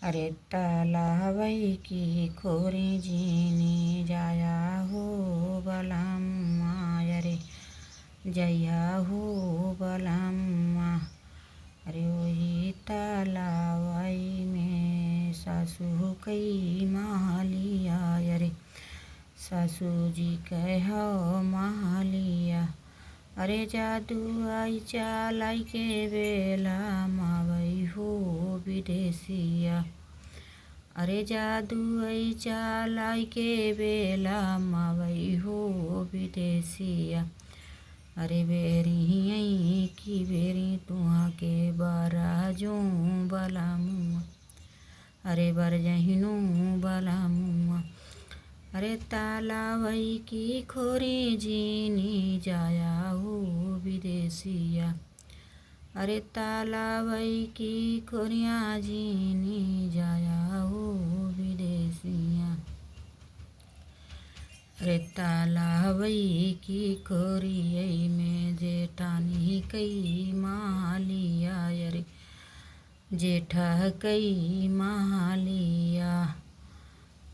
अरे तालावई की खोरी जीनी जाया हो बलम्मा अरे जया हो बलम्मा। अरे वही तालावई में सासू कई महालिया अरे सासू जी कह महालिया। अरे जादू आई चालाई के बेला मावई हो विदेशिया। अरे जादू आई चालाई के बेला मावई हो विदेशिया। अरे बेरी आई की बेरी तुहा के बारा जो बला मुआ। अरे बर जहिनू बला मुआ। अरे तालावई की खोरी जीनी जाया हो विदेशिया। अरे तालावई की खोरियाँ जीनी जाया हो विदेशिया। अरे तालावई की खोरियई में जेठानी कई महालिया अरे जेठा कई महालिया।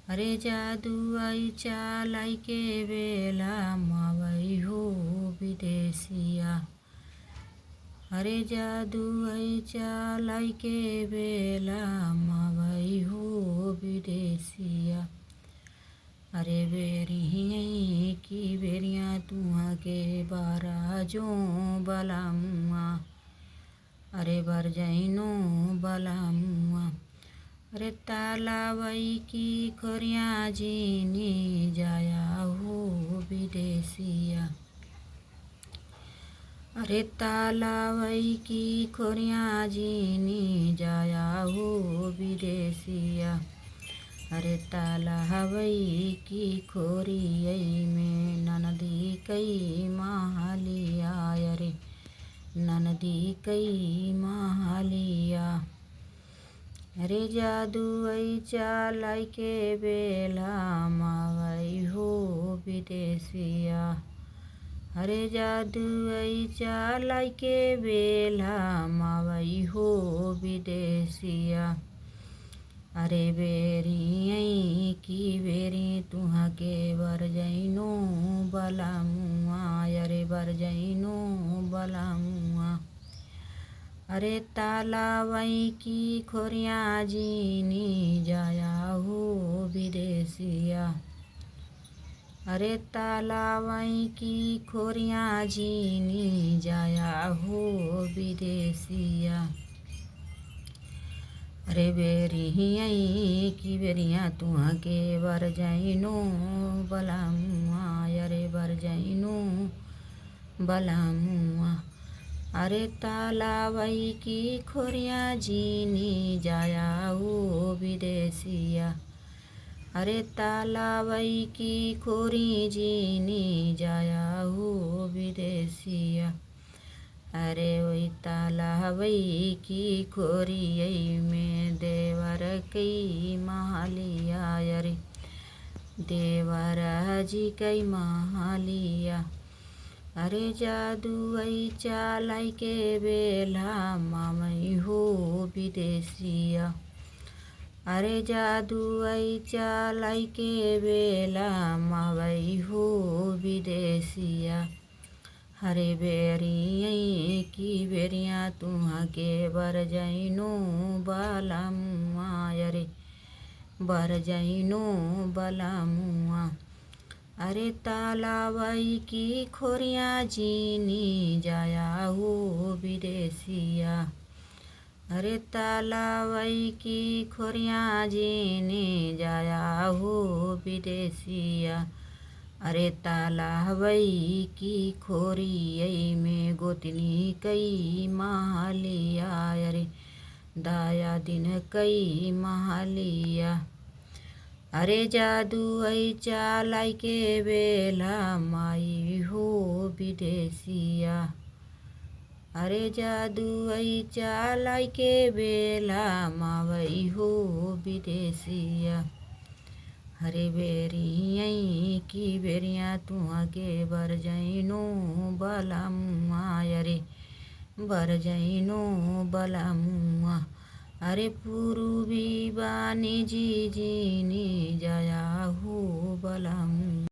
अरे जादू आई चालाई के बेला मावई हो विदेशिया। अरे जादू आई चालाई के बेला मावई हो विदेशिया। अरे बेरी की बेरियाँ तुहा के बारा जो बला मुआ। अरे बर जैनो बला मुआ। अरे तालावई की खोरियाँ जीनी जाया हो विदेशिया। अरे तालावई की खोरियाँ जीनी जाया हो विदेशिया। अरे तालावई की खोरियई में ननदी कई महालिया अरे ननदी कई महालिया। अरे जादू आई चालाई के बेला मावई हो विदेशिया। अरे जादू आई चालाई के बेला मावई हो विदेशिया। अरे बेरी आई की बेरी तुहा के बर जैनो बला मुआ। अरे बर जैनो बला मुआ। अरे तालावई की खोरियाँ जीनी जाया हो विदेशिया। अरे तालावई की खोरियाँ जीनी जाया हो विदेशिया। अरे बेरी आई की बेरियाँ तुहा के बर जैनो बला मुआ। अरे बर जैनो बला मुआ। अरे तालावई की खोरियाँ जीनी जाया हो विदेशिया। अरे तालावई की खोरी जीनी जाया हो विदेशिया। अरे वही तालावई की खोरियई में देवर कई महालिया अरे देवर जी कई महालिया। अरे जादू आई चालाई के बेला मामई हो विदेशिया। अरे जादू आई चालाई के बेला मावई हो विदेशिया। हरे बेरी आई की बेरियाँ तुहा के बर जैनो बला मुआ। अरे बर जैनो बला मुआ। अरे तालावई की खोरियाँ जीनी जाया हो विदेशिया। अरे तालावई की खोरियाँ जीनी जाया हो विदेशिया। अरे तालावई की खोरियई में गोतनी कई महालिया अरे दाया दिन कई महालिया। अरे जादू आई चालाई के बेला माई हो विदेशिया। अरे जादू आई चालाई के बेला मावई हो विदेशिया। हरे बेरी आई की बेरियाँ तुहा के बर जैनो बला मुआ। अरे बर जैनो बला मुआ। अरे पूर्वी बानी जी जी नी जा